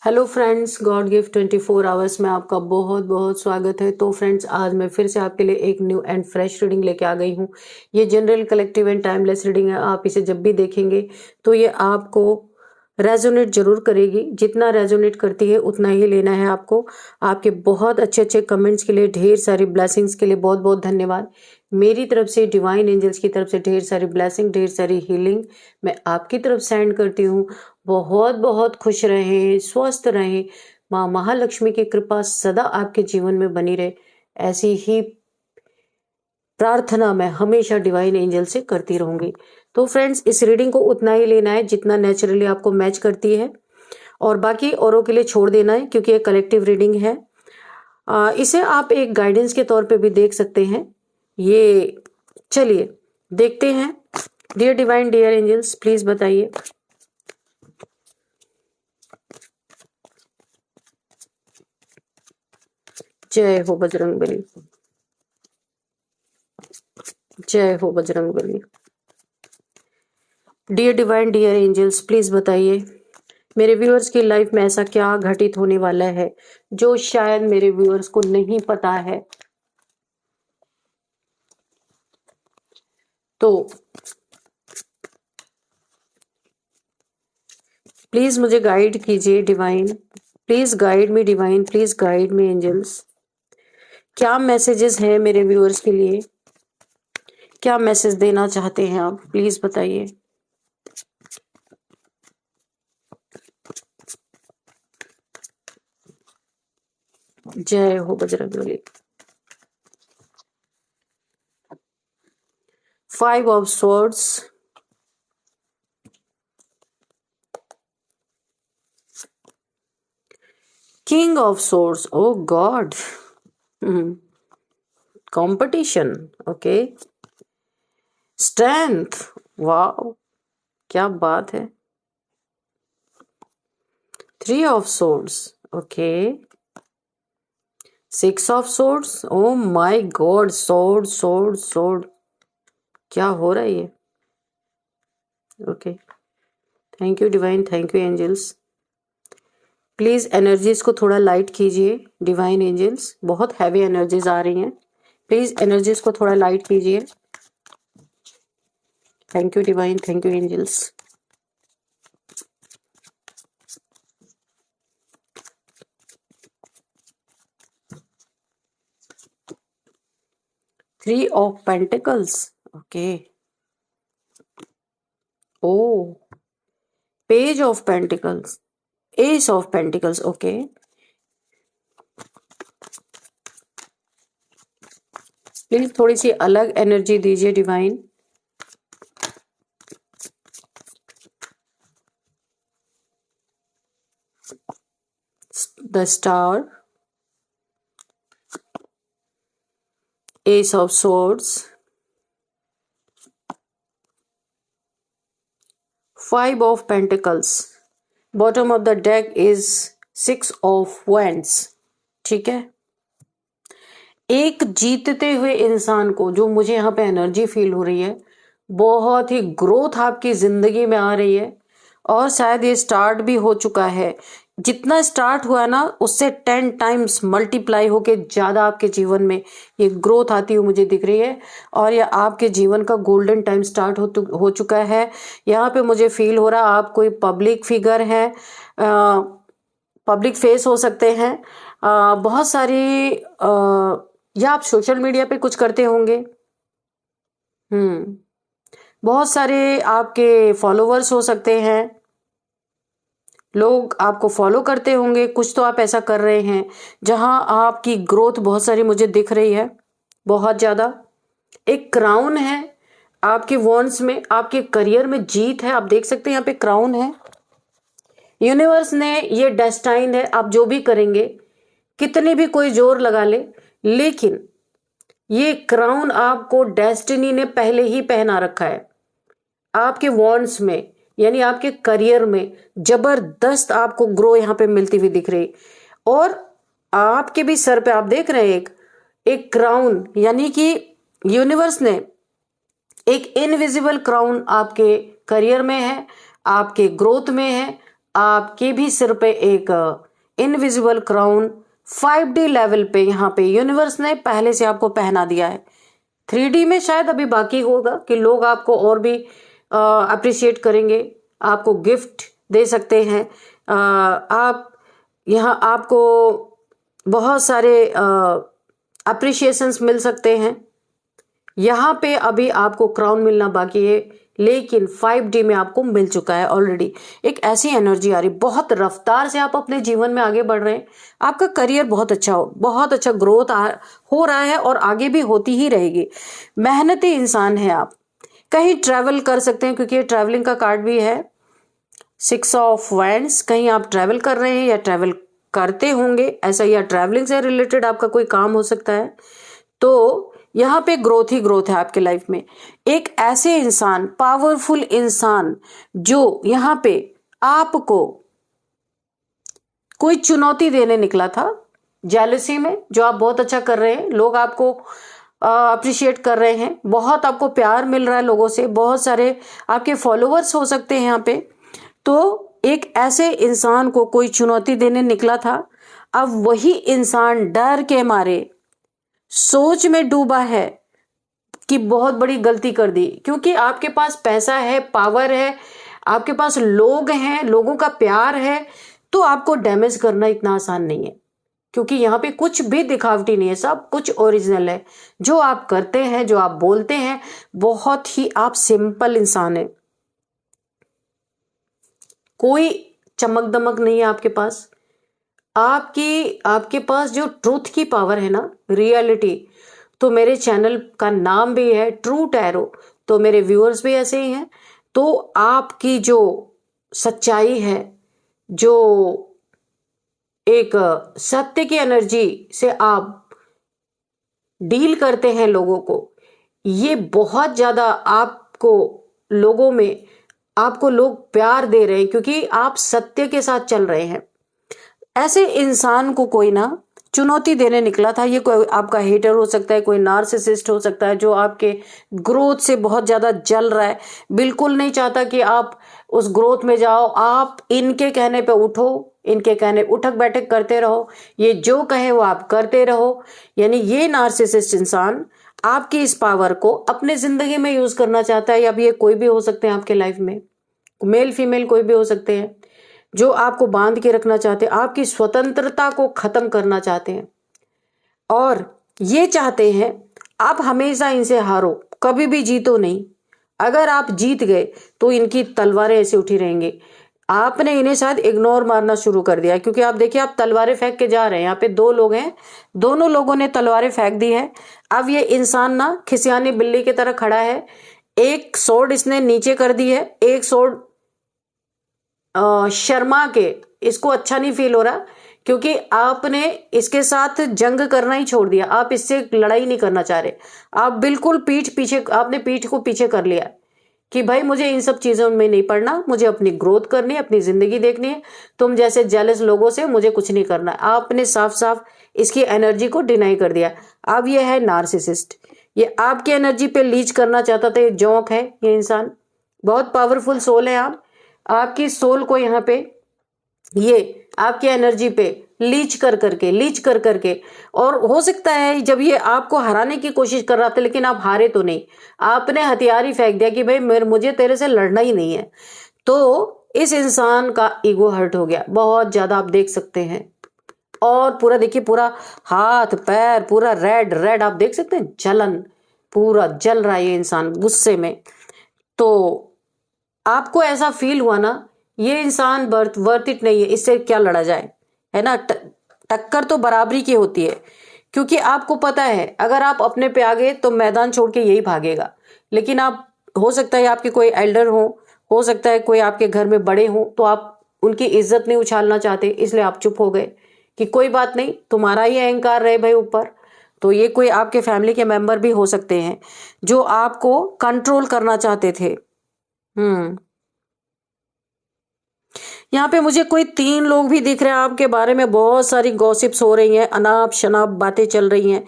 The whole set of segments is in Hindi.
Hello friends, God gift 24 hours में आपका बहुत बहुत स्वागत है। तो फ्रेंड्स, आज मैं फिर से आपके लिए एक न्यू एंड फ्रेश रीडिंग लेके आ गई हूँ। ये general, collective and timeless reading है। आप इसे जब भी देखेंगे तो ये आपको रेजोनेट जरूर करेगी। जितना रेजोनेट करती है उतना ही लेना है आपको। आपके बहुत अच्छे अच्छे कमेंट्स के लिए, ढेर सारी ब्लेसिंग्स के लिए बहुत बहुत धन्यवाद। मेरी तरफ से, डिवाइन एंजल्स की तरफ से ढेर सारी ब्लेसिंग, ढेर सारी हीलिंग मैं आपकी तरफ सेंड करती हूँ। बहुत बहुत खुश रहें, स्वस्थ रहें। माँ महालक्ष्मी की कृपा सदा आपके जीवन में बनी रहे, ऐसी ही प्रार्थना मैं हमेशा डिवाइन एंजल से करती रहूंगी। तो फ्रेंड्स, इस रीडिंग को उतना ही लेना है जितना नेचुरली आपको मैच करती है, और बाकी औरों के लिए छोड़ देना है, क्योंकि ये कलेक्टिव रीडिंग है। इसे आप एक गाइडेंस के तौर पे भी देख सकते हैं। ये चलिए देखते हैं। Dear divine, dear angels, please बताइए। जय हो बजरंगबली, जय हो Bajrangbali. Dear divine, dear angels, please बताइए मेरे व्यूअर्स की लाइफ में ऐसा क्या घटित होने वाला है जो शायद मेरे व्यूअर्स को नहीं पता है। तो प्लीज मुझे गाइड कीजिए divine, please guide me divine, please guide me angels. क्या मैसेजेस हैं मेरे व्यूअर्स के लिए? क्या मैसेज देना चाहते हैं आप? प्लीज बताइए। जय हो Bajrangbali. 5 of swords, King of swords, oh God, competition, okay, strength, wow, क्या बात है। 3 of swords, okay, 6 of swords, oh my God, sword sword sword, क्या हो रहा है ये? Okay, thank you divine, thank you angels. Please energies को थोड़ा लाइट कीजिए डिवाइन एंजल्स, बहुत हैवी एनर्जीज आ रही हैं। प्लीज एनर्जीज को थोड़ा लाइट कीजिए। Thank you divine, thank you angels. Three of pentacles, okay, oh, page of pentacles, ace of pentacles, okay. Please थोड़ी सी अलग एनर्जी दीजिए divine. The star, ace of swords, 5 of pentacles, bottom of the deck is 6 of wands, ठीक है। एक जीतते हुए इंसान को, जो मुझे यहाँ पे एनर्जी फील हो रही है, बहुत ही ग्रोथ आपकी जिंदगी में आ रही है, और शायद ये स्टार्ट भी हो चुका है। जितना स्टार्ट हुआ ना, उससे 10 टाइम्स मल्टीप्लाई होके ज्यादा आपके जीवन में ये ग्रोथ आती हुई मुझे दिख रही है। और ये आपके जीवन का गोल्डन टाइम स्टार्ट हो चुका है। यहाँ पे मुझे फील हो रहा आप कोई पब्लिक फिगर है, पब्लिक फेस हो सकते हैं। बहुत सारी या आप सोशल मीडिया पे कुछ करते होंगे। बहुत सारे आपके फॉलोवर्स हो सकते हैं, लोग आपको फॉलो करते होंगे। कुछ तो आप ऐसा कर रहे हैं जहां आपकी ग्रोथ बहुत सारी मुझे दिख रही है, बहुत ज्यादा। एक क्राउन है आपके वॉन्ड्स में, आपके करियर में जीत है। आप देख सकते हैं यहाँ पे क्राउन है। यूनिवर्स ने, ये डेस्टाइन है, आप जो भी करेंगे, कितने भी कोई जोर लगा ले, लेकिन ये क्राउन आपको डेस्टिनी ने पहले ही पहना रखा है। आपके वॉन्ड्स में, यानी आपके करियर में जबरदस्त आपको ग्रो यहां पे मिलती हुई दिख रही। और आपके भी सर पे आप देख रहे हैं एक क्राउन, यानी कि यूनिवर्स ने एक इनविजिबल क्राउन आपके करियर में है, आपके ग्रोथ में है, आपके भी सिर पे एक इनविजिबल क्राउन 5D लेवल पे यहाँ पे यूनिवर्स ने पहले से आपको पहना दिया है। 3D में शायद अभी बाकी होगा कि लोग आपको और भी अप्रिशिएट करेंगे, आपको गिफ्ट दे सकते हैं। आप यहाँ आपको बहुत सारे अप्रिशिएशंस मिल सकते हैं। यहाँ पे अभी आपको क्राउन मिलना बाकी है, लेकिन 5D में आपको मिल चुका है ऑलरेडी। एक ऐसी एनर्जी आ रही, बहुत रफ्तार से आप अपने जीवन में आगे बढ़ रहे हैं। आपका करियर बहुत अच्छा बहुत अच्छा ग्रोथ हो रहा है और आगे भी होती ही रहेगी। मेहनती इंसान है आप, कहीं ट्रैवल कर सकते हैं क्योंकि ये ट्रैवलिंग का कार्ड भी है। 6 ऑफ वैंड्स, कहीं आप ट्रैवल कर रहे हैं या ट्रैवल करते होंगे ऐसा, या ट्रैवलिंग से रिलेटेड आपका कोई काम हो सकता है। तो यहाँ पे ग्रोथ ही ग्रोथ है आपके लाइफ में। एक ऐसे इंसान, पावरफुल इंसान जो यहाँ पे आपको कोई चुनौती देने निकला था जेलसी में, जो आप बहुत अच्छा कर रहे हैं, लोग आपको अप्रिशिएट कर रहे हैं, बहुत आपको प्यार मिल रहा है लोगों से, बहुत सारे आपके फॉलोअर्स हो सकते हैं यहाँ पे। तो एक ऐसे इंसान को कोई चुनौती देने निकला था, अब वही इंसान डर के मारे सोच में डूबा है कि बहुत बड़ी गलती कर दी, क्योंकि आपके पास पैसा है, पावर है, आपके पास लोग हैं, लोगों का प्यार है, तो आपको डैमेज करना इतना आसान नहीं है, क्योंकि यहाँ पे कुछ भी दिखावटी नहीं है, सब कुछ ओरिजिनल है। जो आप करते हैं, जो आप बोलते हैं, बहुत ही आप सिंपल इंसान है, कोई चमक दमक नहीं है आपके पास। आपके पास जो ट्रूथ की पावर है ना, रियलिटी, तो मेरे चैनल का नाम भी है ट्रू टैरो, तो मेरे व्यूअर्स भी ऐसे ही हैं। तो आपकी जो सच्चाई है, जो एक सत्य की एनर्जी से आप डील करते हैं लोगों को, ये बहुत ज्यादा आपको लोगों में आपको लोग प्यार दे रहे हैं क्योंकि आप सत्य के साथ चल रहे हैं। ऐसे इंसान को कोई ना चुनौती देने निकला था। ये कोई आपका हेटर हो सकता है, कोई नार्सिसिस्ट हो सकता है जो आपके ग्रोथ से बहुत ज्यादा जल रहा है, बिल्कुल नहीं चाहता कि आप उस ग्रोथ में जाओ। आप इनके कहने पे उठो, इनके कहने उठक बैठक करते रहो, ये जो कहे वो आप करते रहो। यानी ये नार्सिसिस्ट इंसान आपकी इस पावर को अपने जिंदगी में यूज करना चाहता है। अब ये कोई भी हो सकते हैं आपके लाइफ में, मेल फीमेल कोई भी हो सकते हैं, जो आपको बांध के रखना चाहते हैं, आपकी स्वतंत्रता को खत्म करना चाहते हैं और ये चाहते हैं आप हमेशा इनसे हारो, कभी भी जीतो नहीं। अगर आप जीत गए तो इनकी तलवारें ऐसे उठी रहेंगी। आपने इन्हें शायद इग्नोर मारना शुरू कर दिया, क्योंकि आप देखिए आप तलवारें फेंक के जा रहे हैं। यहाँ पे 2 लोग हैं, दोनों लोगों ने तलवारें फेंक दी है। अब ये इंसान ना खिसियानी बिल्ली की तरह खड़ा है, एक सोर्ड इसने नीचे कर दी है, एक सोर्ड शर्मा के, इसको अच्छा नहीं फील हो रहा क्योंकि आपने इसके साथ जंग करना ही छोड़ दिया, आप इससे लड़ाई नहीं करना चाह रहे। आप बिल्कुल आपने पीठ को पीछे कर लिया कि भाई मुझे इन सब चीजों में नहीं पड़ना, मुझे अपनी ग्रोथ करनी है, अपनी जिंदगी देखनी है, तुम जैसे जेलस लोगों से मुझे कुछ नहीं करना है। आपने साफ साफ इसकी एनर्जी को डिनाई कर दिया। अब ये है नार्सिसिस्ट, ये आपकी एनर्जी पे लीच करना चाहता था। ये जोंक है, ये इंसान बहुत पावरफुल सोल है। आपकी सोल को यहाँ पे ये आपकी एनर्जी पे लीच कर करके, और हो सकता है जब ये आपको हराने की कोशिश कर रहा था लेकिन आप हारे तो नहीं, आपने हथियार ही फेंक दिया कि भाई मुझे तेरे से लड़ना ही नहीं है। तो इस इंसान का ईगो हर्ट हो गया बहुत ज्यादा, आप देख सकते हैं। और पूरा देखिए, पूरा हाथ पैर पूरा रेड आप देख सकते हैं, जलन, पूरा जल रहा है ये इंसान गुस्से में। तो आपको ऐसा फील हुआ ना, ये इंसान वर्थ इट नहीं है, इससे क्या लड़ा जाए, है ना। टक्कर तो बराबरी की होती है, क्योंकि आपको पता है अगर आप अपने पे आ गए तो मैदान छोड़ के यही भागेगा। लेकिन आप, हो सकता है आपके कोई एल्डर हो सकता है कोई आपके घर में बड़े हो, तो आप उनकी इज्जत नहीं उछालना चाहते, इसलिए आप चुप हो गए कि कोई बात नहीं, तुम्हारा ही अहंकार रहे भाई ऊपर। तो ये कोई आपके फैमिली के मेंबर भी हो सकते हैं जो आपको कंट्रोल करना चाहते थे। यहाँ पे मुझे कोई 3 लोग भी दिख रहे हैं, आपके बारे में बहुत सारी गॉसिप्स हो रही हैं, अनाप शनाप बातें चल रही हैं,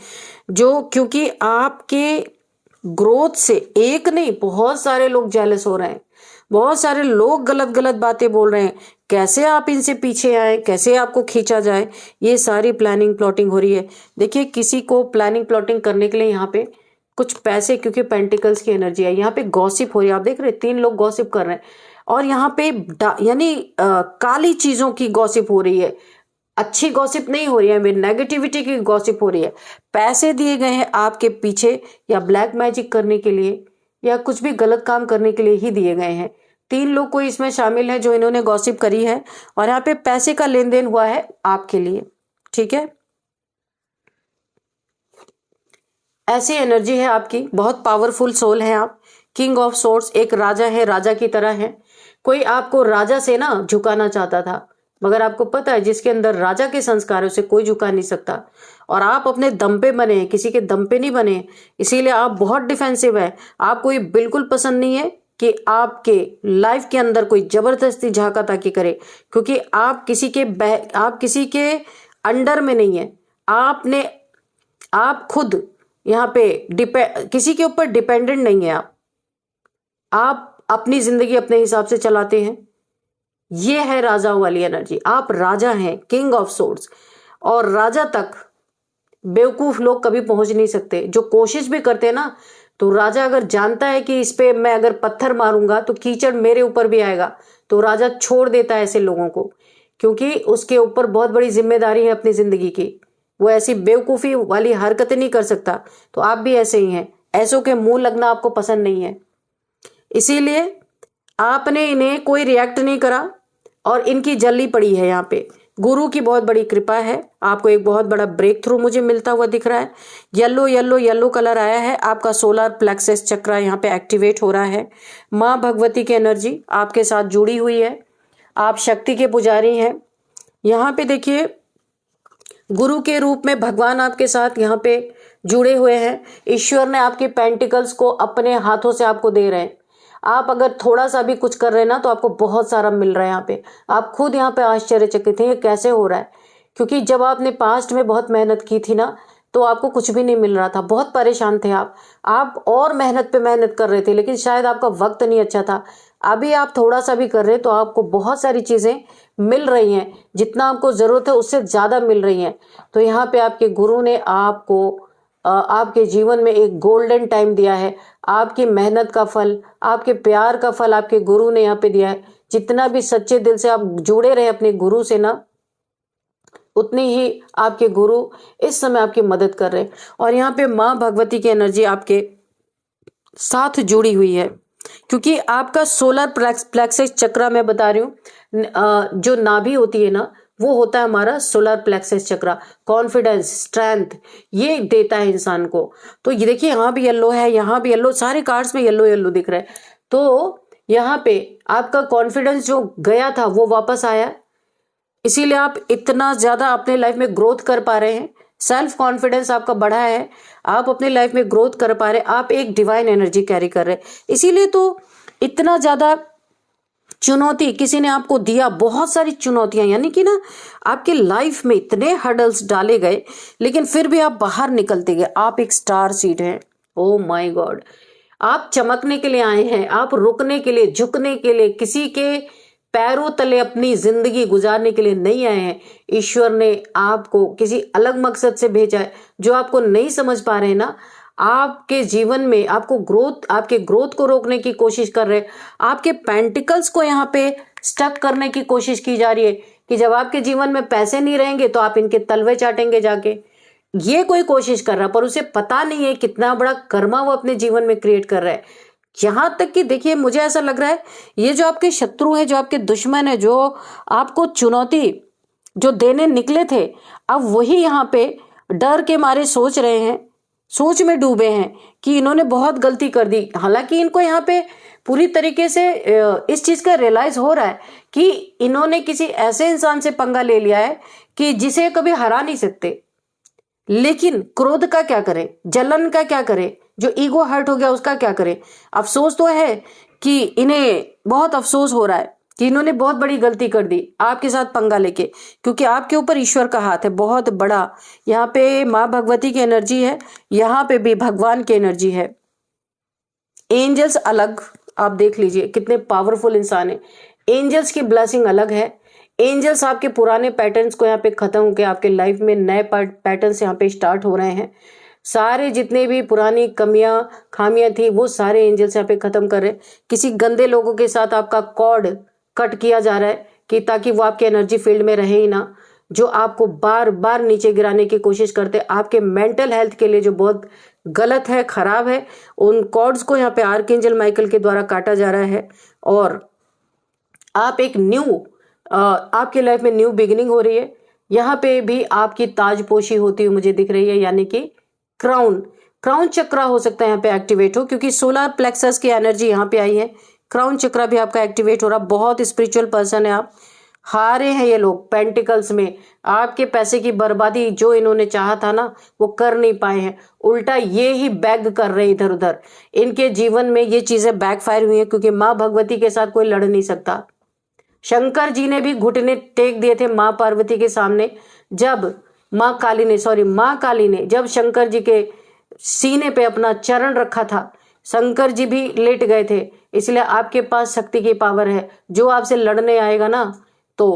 जो क्योंकि आपके ग्रोथ से एक नहीं बहुत सारे लोग जेलस हो रहे हैं, बहुत सारे लोग गलत गलत बातें बोल रहे हैं, कैसे आप इनसे पीछे आए, कैसे आपको खींचा जाए, ये सारी प्लानिंग प्लॉटिंग हो रही है। देखिए किसी को प्लानिंग प्लॉटिंग करने के लिए यहाँ पे कुछ पैसे, क्योंकि पेंटिकल्स की एनर्जी है, यहाँ पे गॉसिप हो रही है। आप देख रहे हैं 3 लोग गॉसिप कर रहे हैं, और यहाँ पे यानी काली चीजों की गॉसिप हो रही है, अच्छी गॉसिप नहीं हो रही है, नेगेटिविटी की गॉसिप हो रही है। पैसे दिए गए हैं आपके पीछे, या ब्लैक मैजिक करने के लिए, या कुछ भी गलत काम करने के लिए ही दिए गए हैं। 3 लोग कोई इसमें शामिल है जो इन्होंने गॉसिप करी है, और यहाँ पे पैसे का लेन देन हुआ है आपके लिए, ठीक है। ऐसी एनर्जी है आपकी, बहुत पावरफुल सोल है आप। किंग ऑफ सोर्स, एक राजा है, राजा की तरह है। कोई आपको राजा से ना झुकाना चाहता था, मगर आपको पता है जिसके अंदर राजा के संस्कार है उसे कोई झुका नहीं सकता, और आप अपने दम पे बने हैं, किसी के दम पे नहीं बने हैं, इसीलिए आप बहुत डिफेंसिव है। आपको ये बिल्कुल पसंद नहीं है कि आपके लाइफ के अंदर कोई जबरदस्ती झाका ताकी करे, क्योंकि आप किसी के अंडर में नहीं है। आप खुद यहाँ पे किसी के ऊपर डिपेंडेंट नहीं है। आप अपनी जिंदगी अपने हिसाब से चलाते हैं। ये है राजाओं वाली एनर्जी। आप राजा हैं, किंग ऑफ सोर्ड्स, और राजा तक बेवकूफ लोग कभी पहुंच नहीं सकते। जो कोशिश भी करते हैं ना, तो राजा अगर जानता है कि इस पे मैं अगर पत्थर मारूंगा तो कीचड़ मेरे ऊपर भी आएगा, तो राजा छोड़ देता है ऐसे लोगों को, क्योंकि उसके ऊपर बहुत बड़ी जिम्मेदारी है अपनी जिंदगी की। वो ऐसी बेवकूफी वाली हरकतें नहीं कर सकता। तो आप भी ऐसे ही हैं, ऐसों के मुंह लगना आपको पसंद नहीं है, इसीलिए आपने इन्हें कोई रिएक्ट नहीं करा, और इनकी जल्दी पड़ी है। यहाँ पे गुरु की बहुत बड़ी कृपा है, आपको एक बहुत बड़ा ब्रेक थ्रू मुझे मिलता हुआ दिख रहा है। येलो येलो येलो कलर आया है, आपका सोलर प्लेक्सस चक्र यहाँ पे एक्टिवेट हो रहा है। माँ भगवती की एनर्जी आपके साथ जुड़ी हुई है, आप शक्ति के पुजारी हैं। यहाँ पे देखिए गुरु के रूप में भगवान आपके साथ यहाँ पे जुड़े हुए हैं। ईश्वर ने आपके पेंटिकल्स को अपने हाथों से आपको दे रहे हैं। आप अगर थोड़ा सा भी कुछ कर रहे हैं ना, तो आपको बहुत सारा मिल रहा है। यहाँ पे आप खुद यहाँ पे आश्चर्यचकित हैं, ये कैसे हो रहा है, क्योंकि जब आपने पास्ट में बहुत मेहनत की थी ना, तो आपको कुछ भी नहीं मिल रहा था, बहुत परेशान थे आप और मेहनत पे मेहनत कर रहे थे, लेकिन शायद आपका वक्त नहीं अच्छा था। अभी आप थोड़ा सा भी कर रहे हैं तो आपको बहुत सारी चीजें मिल रही हैं, जितना आपको जरूरत है उससे ज्यादा मिल रही हैं। तो यहाँ पे आपके गुरु ने आपको आपके जीवन में एक गोल्डन टाइम दिया है। आपकी मेहनत का फल, आपके प्यार का फल आपके गुरु ने यहाँ पे दिया है। जितना भी सच्चे दिल से आप जुड़े रहे अपने गुरु से ना, उतनी ही आपके गुरु इस समय आपकी मदद कर रहे हैं। और यहाँ पे माँ भगवती की एनर्जी आपके साथ जुड़ी हुई है, क्योंकि आपका सोलर प्लेक्सस चक्र मैं बता रही हूँ, जो नाभि होती है ना, वो होता है हमारा सोलर प्लेक्सस चक्र। कॉन्फिडेंस, स्ट्रेंथ ये देता है इंसान को। तो ये देखिए यहाँ भी येलो है, यहाँ भी येलो, सारे कार्ड्स में येलो येलो दिख रहा है। तो यहाँ पे आपका कॉन्फिडेंस जो गया था वो वापस आया, इसीलिए आप इतना ज्यादा अपने लाइफ में ग्रोथ कर पा रहे हैं। सेल्फ कॉन्फिडेंस आपका बढ़ा है, आप अपने लाइफ में ग्रोथ कर पा रहे हैं, आप एक डिवाइन एनर्जी कैरी कर रहे हैं। इसीलिए तो इतना ज्यादा चुनौती किसी ने आपको दिया, बहुत सारी चुनौतियां, यानी कि ना आपके लाइफ में इतने हर्डल्स डाले गए, लेकिन फिर भी आप बाहर निकलते गए। आप एक स्टार सीड हैं। ओ माय गॉड, आप चमकने के लिए आए हैं, आप रुकने के लिए, झुकने के लिए, किसी के पैरों तले अपनी जिंदगी गुजारने के लिए नहीं आए हैं। ईश्वर ने आपको किसी अलग मकसद से भेजा है, जो आपको नहीं समझ पा रहे हैं ना। आपके जीवन में आपके ग्रोथ को रोकने की कोशिश कर रहे हैं। आपके पेंटिकल्स को यहाँ पे स्टक करने की कोशिश की जा रही है, कि जब आपके जीवन में पैसे नहीं रहेंगे तो आप इनके तलवे चाटेंगे जाके। ये कोई कोशिश कर रहा है, पर उसे पता नहीं है कितना बड़ा कर्मा वो अपने जीवन में क्रिएट कर रहा है। यहां तक कि देखिए, मुझे ऐसा लग रहा है ये जो आपके शत्रु है, जो आपके दुश्मन है, जो आपको चुनौती जो देने निकले थे, अब वही यहाँ पे डर के मारे सोच रहे हैं, सोच में डूबे हैं कि इन्होंने बहुत गलती कर दी। हालांकि इनको यहाँ पे पूरी तरीके से इस चीज का रियलाइज हो रहा है कि इन्होंने किसी ऐसे इंसान से पंगा ले लिया है कि जिसे कभी हरा नहीं सकते। लेकिन क्रोध का क्या करें, जलन का क्या करें, जो ईगो हर्ट हो गया उसका क्या करें। अफसोस तो है कि इन्हें बहुत अफसोस हो रहा है कि इन्होंने बहुत बड़ी गलती कर दी आपके साथ पंगा लेके, क्योंकि आपके ऊपर ईश्वर का हाथ है बहुत बड़ा। यहाँ पे माँ भगवती की एनर्जी है, यहाँ पे भी भगवान की एनर्जी है। एंजल्स अलग, आप देख लीजिए कितने पावरफुल इंसान है। एंजल्स की ब्लेसिंग अलग है। एंजल्स आपके पुराने पैटर्न्स को यहाँ पे खत्म होकर आपके लाइफ में नए पैटर्न्स यहाँ पे स्टार्ट हो रहे हैं। सारे जितने भी पुरानी कमियां खामियां थी वो सारे एंजल्स यहाँ पे खत्म कर रहे हैं। किसी गंदे लोगों के साथ आपका कॉर्ड कट किया जा रहा है कि ताकि वो आपके एनर्जी फील्ड में रहे ही ना, जो आपको बार बार नीचे गिराने की कोशिश करते, आपके मेंटल हेल्थ के लिए जो बहुत गलत है, खराब है, उन कॉर्ड्स को यहाँ पे आर्कएंजल माइकल के द्वारा काटा जा रहा है। और आप एक आपके लाइफ में न्यू बिगिनिंग हो रही है। यहाँ पे भी आपकी ताजपोशी होती हुई मुझे दिख रही है, यानी कि क्राउन चक्रा हो सकता है यहाँ पे एक्टिवेट हो, क्योंकि सोलर प्लेक्सस की एनर्जी यहाँ पे आई है। क्राउन चक्रा भी आपका एक्टिवेट हो रहा। बहुत स्पिरिचुअल पर्सन है आप। हारे हैं ये लोग पेंटिकल्स में। आपके पैसे की बर्बादी जो इन्होंने चाहा था ना वो कर नहीं पाए हैं, उल्टा ये ही बैग कर रहे हैं इधर उधर। इनके जीवन में ये चीजें बैकफायर हुई हैं, क्योंकि माँ भगवती के साथ कोई लड़ नहीं सकता। शंकर जी ने भी घुटने टेक दिए थे माँ पार्वती के सामने, जब माँ काली ने जब शंकर जी के सीने पे अपना चरण रखा था, शंकर जी भी लेट गए थे। इसलिए आपके पास शक्ति की पावर है। जो आपसे लड़ने आएगा ना तो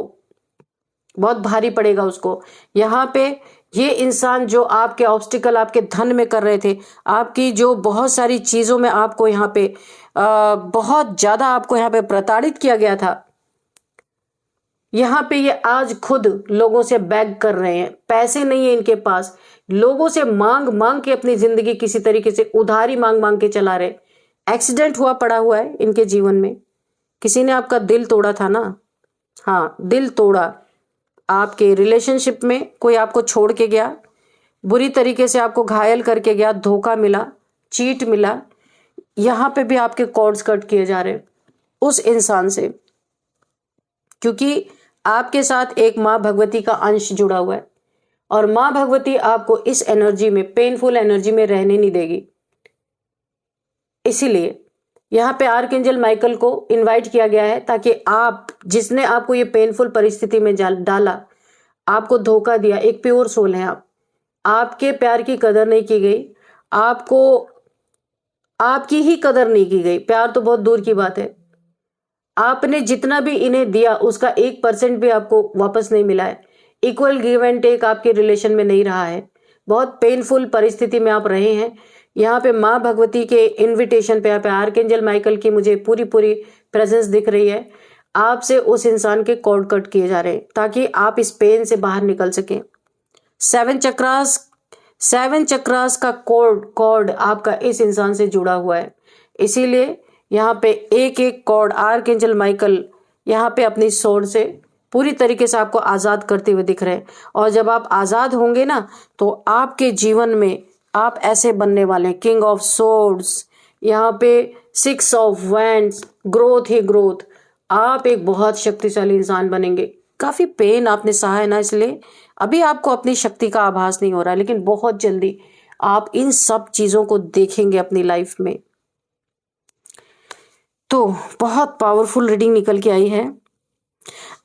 बहुत भारी पड़ेगा उसको। यहाँ पे ये इंसान जो आपके ऑब्स्टिकल आपके धन में कर रहे थे, आपकी जो बहुत सारी चीजों में आपको यहाँ पे बहुत ज्यादा आपको यहाँ पे प्रताड़ित किया गया था, यहाँ पे ये आज खुद लोगों से बैग कर रहे हैं। पैसे नहीं है इनके पास, लोगों से मांग मांग के अपनी जिंदगी किसी तरीके से उधारी मांग मांग के चला रहे। एक्सीडेंट हुआ पड़ा हुआ है इनके जीवन में। किसी ने आपका दिल तोड़ा था ना, हाँ दिल तोड़ा। आपके रिलेशनशिप में कोई आपको छोड़ के गया, बुरी तरीके से आपको घायल करके गया, धोखा मिला, चीट मिला। यहाँ पे भी आपके कॉर्ड्स कट किए जा रहे हैं उस इंसान से, क्योंकि आपके साथ एक माँ भगवती का अंश जुड़ा हुआ है और माँ भगवती आपको इस एनर्जी में, पेनफुल एनर्जी में रहने नहीं देगी। इसीलिए यहाँ पे आर्कएंजल माइकल को इनवाइट किया गया है, ताकि आप, जिसने आपको ये पेनफुल परिस्थिति में डाला, आपको धोखा दिया, एक प्योर सोल है आप, आपके प्यार की कदर नहीं की गई, आपको आपकी ही कदर नहीं की गई। प्यार तो बहुत दूर की बात है, आपने जितना भी इन्हें दिया उसका 1% भी आपको वापस नहीं मिला है। इक्वल गिव एंड टेक आपके रिलेशन में नहीं रहा है। बहुत पेनफुल परिस्थिति में आप रहे हैं। यहाँ पे माँ भगवती के इनविटेशन पे, यहाँ पे आर्कएंजल माइकल की मुझे पूरी प्रेजेंस दिख रही है। आपसे उस इंसान के कॉर्ड कट किए जा रहे हैं ताकि आप इस पेन से बाहर निकल सकें। 7 चक्रास का कॉर्ड आपका इस इंसान से जुड़ा हुआ है। इसीलिए यहाँ पे एक एक कॉर्ड आर्कएंजल माइकल यहाँ पे अपनी सोर्ड से पूरी तरीके से आपको आजाद करते हुए दिख रहे हैं। और जब आप आजाद होंगे ना तो आपके जीवन में आप ऐसे बनने वाले हैं, किंग ऑफ सोर्ड्स, यहाँ पे 6 of wands, growth he growth. आप एक बहुत शक्तिशाली इंसान बनेंगे। काफी पेन आपने सहा है ना, इसलिए अभी आपको अपनी शक्ति का आभास नहीं हो रहा है, लेकिन बहुत जल्दी आप इन सब चीजों को देखेंगे अपनी लाइफ में। तो बहुत पावरफुल रीडिंग निकल के आई है।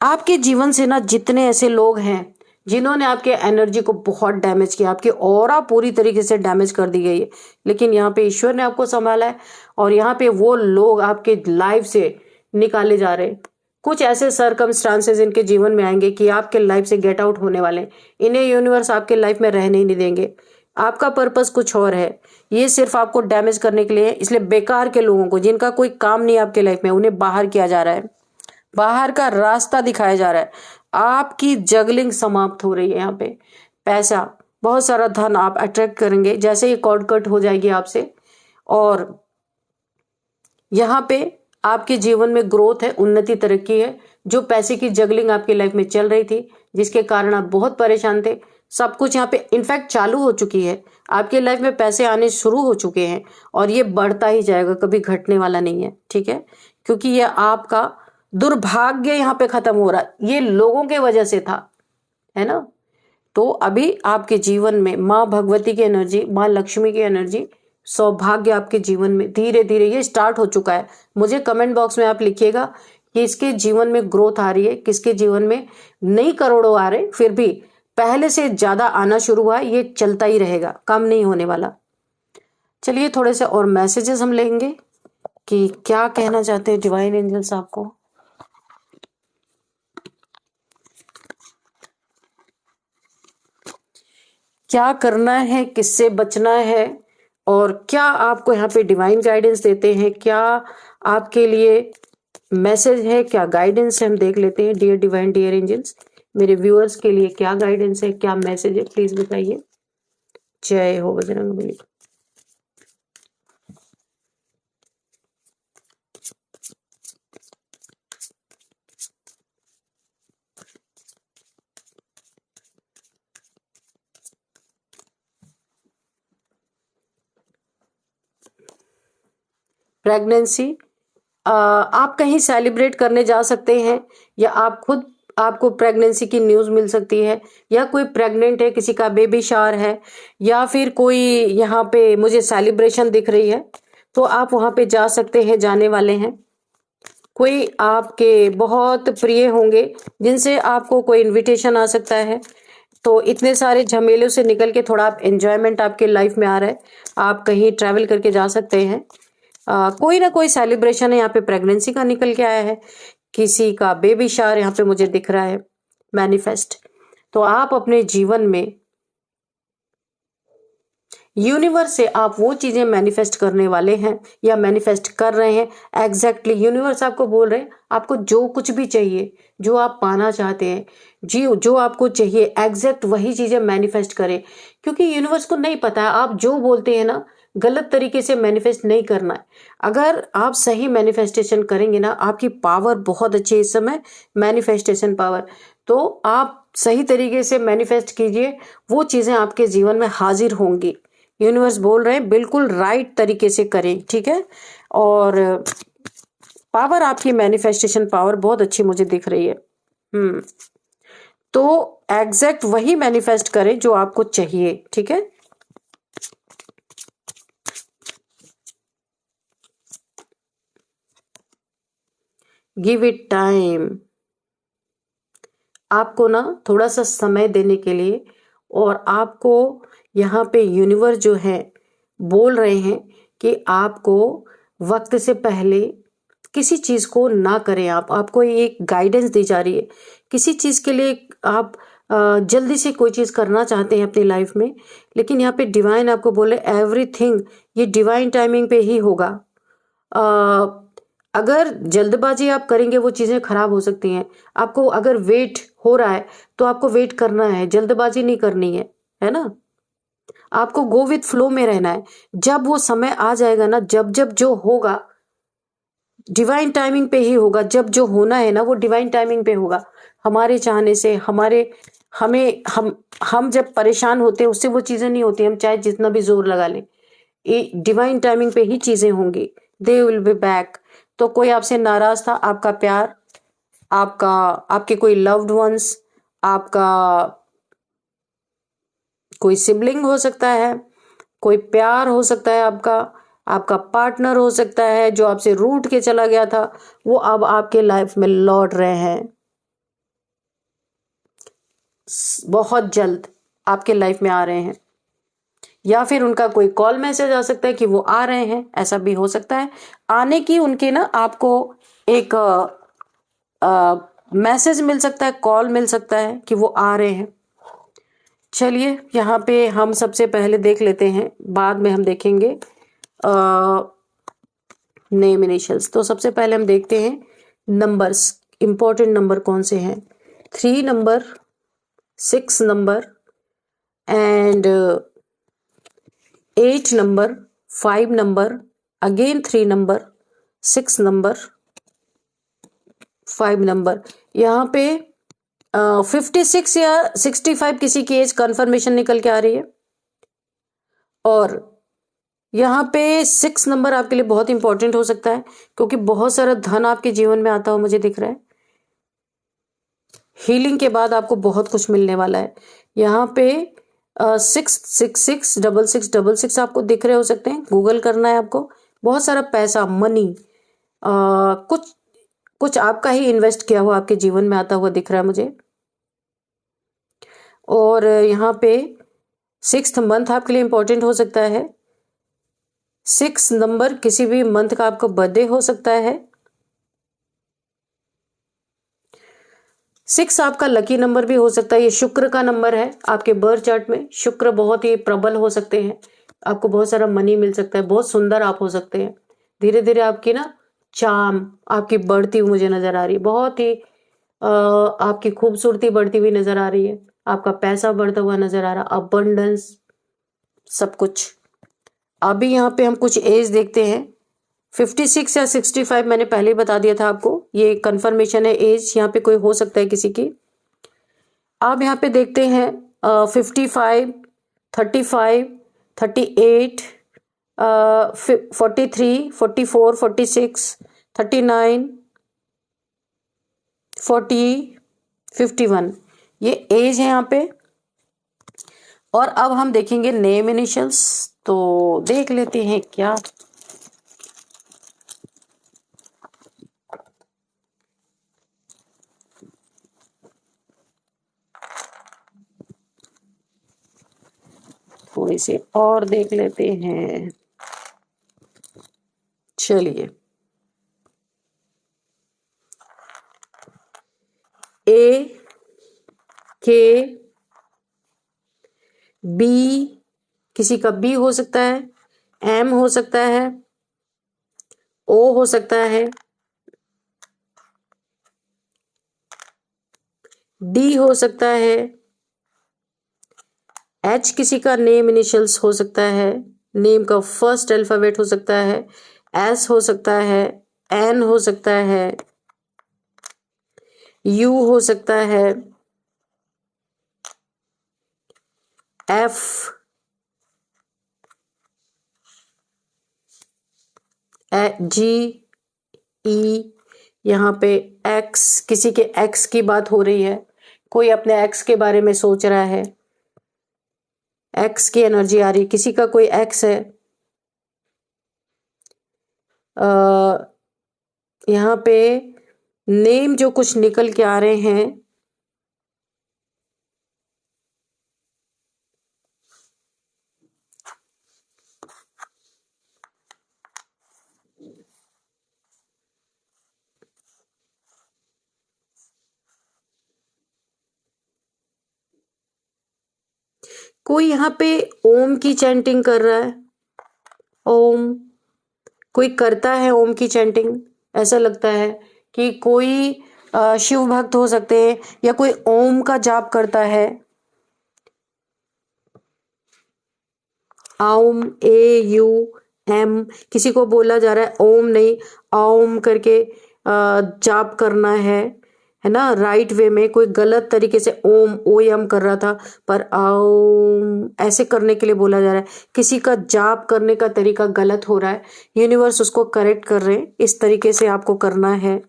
आपके जीवन से ना जितने ऐसे लोग हैं जिन्होंने आपके एनर्जी को बहुत डैमेज किया, आपकी ऑरा पूरी तरीके से डैमेज कर दी गई है, लेकिन यहाँ पे ईश्वर ने आपको संभाला है और यहाँ पे वो लोग आपके लाइफ से निकाले जा रहे हैं। कुछ ऐसे सर्कमस्टांसेस इनके जीवन में आएंगे कि आपके लाइफ से गेट आउट होने वाले हैं। इन्हें यूनिवर्स आपके लाइफ में रहने ही नहीं देंगे। आपका पर्पस कुछ और है, ये सिर्फ आपको डैमेज करने के लिए है। इसलिए बेकार के लोगों को, जिनका कोई काम नहीं आपके लाइफ में, उन्हें बाहर किया जा रहा है, बाहर का रास्ता दिखाया जा रहा है। आपकी जगलिंग समाप्त हो रही है। यहाँ पे पैसा, बहुत सारा धन आप अट्रैक्ट करेंगे जैसे ही कॉर्ड कट हो जाएगी आपसे। और यहाँ पे आपके जीवन में ग्रोथ है, उन्नति, तरक्की है। जो पैसे की जगलिंग आपकी लाइफ में चल रही थी, जिसके कारण आप बहुत परेशान थे, सब कुछ यहाँ पे इनफैक्ट चालू हो चुकी है। आपके लाइफ में पैसे आने शुरू हो चुके हैं और ये बढ़ता ही जाएगा, कभी घटने वाला नहीं है, ठीक है। क्योंकि ये आपका दुर्भाग्य यहाँ पे खत्म हो रहा है, ये लोगों के वजह से था, है ना। तो अभी आपके जीवन में माँ भगवती की एनर्जी, माँ लक्ष्मी की एनर्जी, सौभाग्य आपके जीवन में धीरे धीरे ये स्टार्ट हो चुका है। मुझे कमेंट बॉक्स में आप लिखिएगा कि इसके जीवन में ग्रोथ आ रही है, किसके जीवन में नहीं करोड़ों आ रहे, फिर भी पहले से ज्यादा आना शुरू हुआ है। ये चलता ही रहेगा, कम नहीं होने वाला। चलिए थोड़े से और मैसेजेस हम लेंगे कि क्या कहना चाहते हैं डिवाइन एंजल्स आपको। क्या करना है, किससे बचना है, और क्या आपको यहाँ पे डिवाइन गाइडेंस देते हैं, क्या आपके लिए मैसेज है, क्या गाइडेंस है, हम देख लेते हैं। डियर डिवाइन, डियर एंजल्स, मेरे व्यूअर्स के लिए क्या गाइडेंस है, क्या मैसेज है, प्लीज बताइए। जय हो बजरंगबली। प्रेगनेंसी, आप कहीं सेलिब्रेट करने जा सकते हैं, या आप खुद, आपको प्रेगनेंसी की न्यूज मिल सकती है, या कोई प्रेग्नेंट है, किसी का बेबी शावर है, या फिर कोई यहाँ पे मुझे सेलिब्रेशन दिख रही है, तो आप वहां पे जा सकते हैं, जाने वाले हैं। कोई आपके बहुत प्रिय होंगे जिनसे आपको कोई इनविटेशन आ सकता है। तो इतने सारे झमेलों से निकल के थोड़ा आप एंजॉयमेंट आपके लाइफ में आ रहा है, आप कहीं ट्रैवल करके जा सकते हैं। कोई ना कोई सेलिब्रेशन है, यहाँ पे प्रेगनेंसी का निकल के आया है, किसी का बेबी शावर यहाँ पे मुझे दिख रहा है मैनिफेस्ट। तो आप अपने जीवन में यूनिवर्स से आप वो चीजें मैनिफेस्ट करने वाले हैं या मैनिफेस्ट कर रहे हैं। एग्जैक्टली यूनिवर्स आपको बोल रहे हैं, आपको जो कुछ भी चाहिए, जो आप पाना चाहते हैं, जी जो आपको चाहिए एग्जैक्ट वही चीजें मैनिफेस्ट करें। क्योंकि यूनिवर्स को नहीं पता है, आप जो बोलते हैं ना, गलत तरीके से मैनिफेस्ट नहीं करना है। अगर आप सही मैनिफेस्टेशन करेंगे ना, आपकी पावर बहुत अच्छी है इस समय, मैनिफेस्टेशन पावर। तो आप सही तरीके से मैनिफेस्ट कीजिए, वो चीजें आपके जीवन में हाजिर होंगी। यूनिवर्स बोल रहे हैं बिल्कुल राइट तरीके से करें, ठीक है। और पावर, आपकी मैनिफेस्टेशन पावर बहुत अच्छी मुझे दिख रही है। तो एग्जैक्ट वही मैनिफेस्ट करें जो आपको चाहिए, ठीक है। गिव इट टाइम, आपको ना थोड़ा सा समय देने के लिए, और आपको यहाँ पे यूनिवर्स जो है बोल रहे हैं कि आपको वक्त से पहले किसी चीज को ना करें। आपको एक गाइडेंस दी जा रही है किसी चीज के लिए। आप जल्दी से कोई चीज करना चाहते हैं अपनी लाइफ में, लेकिन यहाँ पे डिवाइन आपको बोले एवरीथिंग ये डिवाइन टाइमिंग पे ही होगा। अगर जल्दबाजी आप करेंगे वो चीजें खराब हो सकती हैं। आपको अगर वेट हो रहा है तो आपको वेट करना है, जल्दबाजी नहीं करनी है ना। आपको गो विथ फ्लो में रहना है। जब वो समय आ जाएगा ना, जब जब जो होगा डिवाइन टाइमिंग पे ही होगा। जब जो होना है ना वो डिवाइन टाइमिंग पे होगा। हमारे चाहने से हम जब परेशान होते हैं उससे वो चीजें नहीं होती, हम चाहे जितना भी जोर लगा लें। डिवाइन टाइमिंग पे ही चीजें होंगी। They will be back. तो कोई आपसे नाराज था, आपका प्यार, आपका आपके कोई लव्ड वंस, आपका कोई सिबलिंग हो सकता है, कोई प्यार हो सकता है, आपका पार्टनर हो सकता है जो आपसे रूठ के चला गया था, वो अब आपके लाइफ में लौट रहे हैं। बहुत जल्द आपके लाइफ में आ रहे हैं, या फिर उनका कोई कॉल मैसेज आ सकता है कि वो आ रहे हैं, ऐसा भी हो सकता है। आने की उनके ना आपको एक मैसेज मिल सकता है, कॉल मिल सकता है कि वो आ रहे हैं। चलिए यहाँ पे हम सबसे पहले देख लेते हैं, बाद में हम देखेंगे नेम इनिशियल्स। तो सबसे पहले हम देखते हैं नंबर्स, इंपॉर्टेंट नंबर कौन से हैं। 3 number, 6 number and 8 number, 5 number, again 3 number, 6 number, 5 number. यहाँ पे 56 या 65 किसी की एज कंफर्मेशन निकल के आ रही है। और यहाँ पे 6 नंबर आपके लिए बहुत इंपॉर्टेंट हो सकता है, क्योंकि बहुत सारा धन आपके जीवन में आता हुआ मुझे दिख रहा है। हीलिंग के बाद आपको बहुत कुछ मिलने वाला है। यहाँ पे 6666666 आपको दिख रहे हो सकते हैं, गूगल करना है आपको। बहुत सारा पैसा, मनी, कुछ कुछ आपका ही इन्वेस्ट किया हुआ आपके जीवन में आता हुआ दिख रहा है मुझे। और यहाँ पे 6th मंथ आपके लिए इंपॉर्टेंट हो सकता है। 6 नंबर किसी भी मंथ का आपका बर्थडे हो सकता है। 6 आपका लकी नंबर भी हो सकता है। ये शुक्र का नंबर है। आपके बर्थ चार्ट में शुक्र बहुत ही प्रबल हो सकते हैं। आपको बहुत सारा मनी मिल सकता है। बहुत सुंदर आप हो सकते हैं। धीरे धीरे आपकी ना चार्म आपकी बढ़ती हुई मुझे नजर आ रही है। बहुत ही आपकी खूबसूरती बढ़ती हुई नजर आ रही है। आपका पैसा बढ़ता हुआ नजर आ रहा, अबंडेंस, सब कुछ। अभी यहाँ पे हम कुछ एज देखते हैं। 56 या 65 मैंने पहले ही बता दिया था आपको। ये कंफर्मेशन है एज, यहाँ पे कोई हो सकता है किसी की। अब यहाँ पे देखते हैं 55, 35, 38, 43, 44, 46, 39, 40, 51, ये एज है यहाँ पे। और अब हम देखेंगे नेम इनिशियल्स, तो देख लेते हैं क्या। थोड़ी सी और देख लेते हैं। चलिए, ए, के, बी, किसी का बी हो सकता है, एम हो सकता है, ओ हो सकता है, डी हो सकता है, एच किसी का नेम इनिशियल्स हो सकता है, नेम का फर्स्ट अल्फाबेट हो सकता है, एस हो सकता है, एन हो सकता है, यू हो सकता है, एफ, जी, ई, यहाँ पे एक्स, किसी के एक्स की बात हो रही है। कोई अपने एक्स के बारे में सोच रहा है। एक्स की एनर्जी आ रही, किसी का कोई एक्स है। यहाँ पे नेम जो कुछ निकल के आ रहे हैं, कोई यहाँ पे ओम की चैंटिंग कर रहा है। ओम, कोई करता है ओम की चैंटिंग। ऐसा लगता है कि कोई शिव भक्त हो सकते हैं या कोई ओम का जाप करता है। ओम, ए यू एम, किसी को बोला जा रहा है ओम नहीं, ओम करके जाप करना है ना, राइट वे में। कोई गलत तरीके से ओम ओ एम कर रहा था, पर ओम ऐसे करने के लिए बोला जा रहा है। किसी का जाप करने का तरीका गलत हो रहा है, यूनिवर्स उसको करेक्ट कर रहे हैं, इस तरीके से आपको करना है।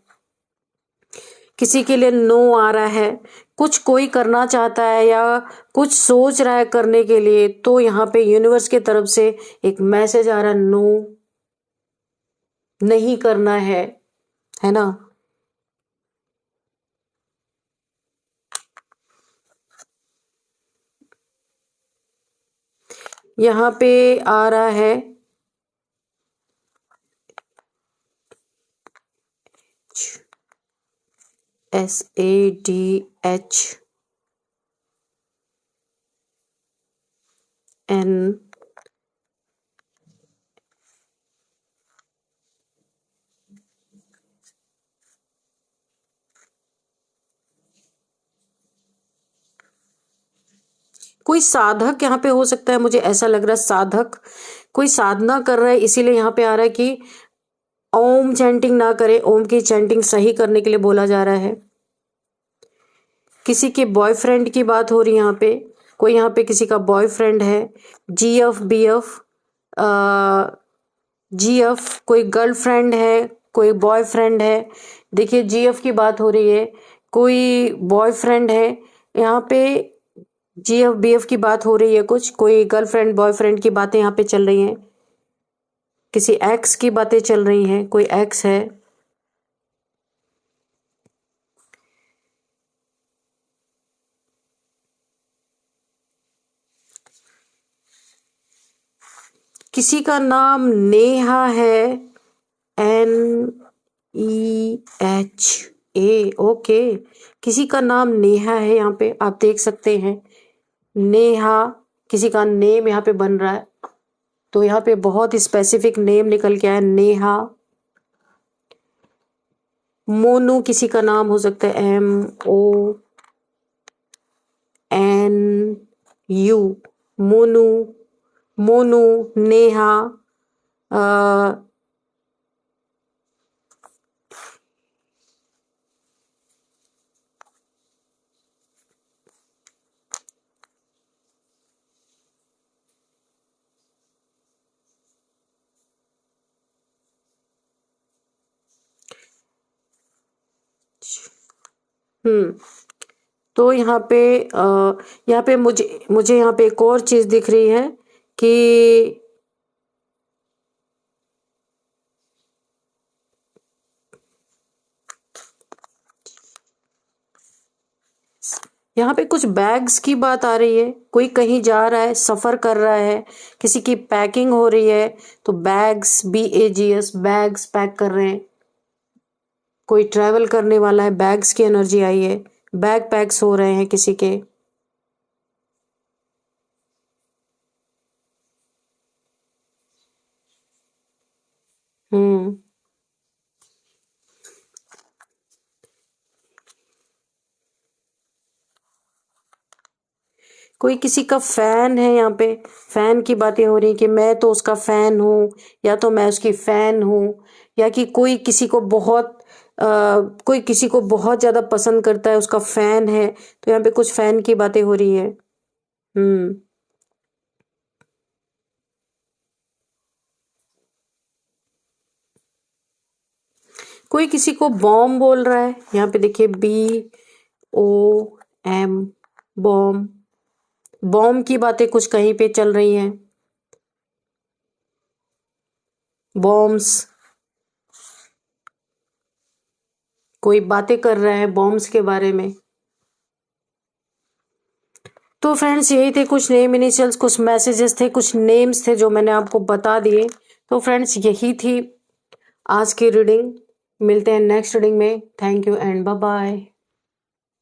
किसी के लिए नो आ रहा है, कुछ कोई करना चाहता है या कुछ सोच रहा है करने के लिए, तो यहाँ पे यूनिवर्स की तरफ से एक मैसेज आ रहा है, नो, नहीं करना है ना। यहाँ पे आ रहा है SADHN, कोई साधक यहाँ पे हो सकता है। मुझे ऐसा लग रहा है साधक कोई साधना कर रहा है, इसीलिए यहाँ पे आ रहा है कि ओम चैंटिंग ना करे, ओम की चैंटिंग सही करने के लिए बोला जा रहा है। किसी के बॉयफ्रेंड की बात हो रही है यहाँ पे। कोई यहाँ पे किसी का बॉयफ्रेंड है। GF BF, GF कोई गर्लफ्रेंड है, कोई बॉयफ्रेंड है। देखिए GF की बात हो रही है, कोई बॉयफ्रेंड है यहाँ पे। GF BF की बात हो रही है, कुछ कोई गर्लफ्रेंड बॉयफ्रेंड की बातें यहाँ पे चल रही हैं। किसी एक्स की बातें चल रही हैं, कोई एक्स है। किसी का नाम नेहा है, NEHA, ओके। किसी का नाम नेहा है, यहाँ पे आप देख सकते हैं नेहा, किसी का नेम यहाँ पे बन रहा है, तो यहाँ पे बहुत स्पेसिफिक नेम निकल के आया, नेहा। मोनू किसी का नाम हो सकता है, MONU, मोनू, मोनू, नेहा। अ, हम्म तो यहाँ पे मुझे मुझे यहाँ पे एक और चीज दिख रही है कि यहाँ पे कुछ बैग्स की बात आ रही है, कोई कहीं जा रहा है, सफर कर रहा है, किसी की पैकिंग हो रही है, तो बैग्स, BAGS, बैग्स पैक कर रहे हैं, कोई ट्रैवल करने वाला है, बैग्स की एनर्जी आई है, बैग पैक्स हो रहे हैं किसी के। हम्म कोई किसी का फैन है, यहाँ पे फैन की बातें हो रही कि मैं तो उसका फैन हूँ, या तो मैं उसकी फैन हूँ, या कि कोई किसी को बहुत ज्यादा पसंद करता है, उसका फैन है, तो यहाँ पे कुछ फैन की बातें हो रही है। हम्म कोई किसी को बॉम्ब बोल रहा है, यहाँ पे देखिए BOM, बॉम्ब, बॉम्ब की बातें कुछ कहीं पे चल रही हैं, बॉम्ब्स, कोई बातें कर रहा है बॉम्ब्स के बारे में। तो फ्रेंड्स यही थे कुछ नेम इनिशियल्स, कुछ मैसेजेस थे, कुछ नेम्स थे जो मैंने आपको बता दिए। तो फ्रेंड्स यही थी आज की रीडिंग, मिलते हैं नेक्स्ट रीडिंग में। Thank you and bye bye.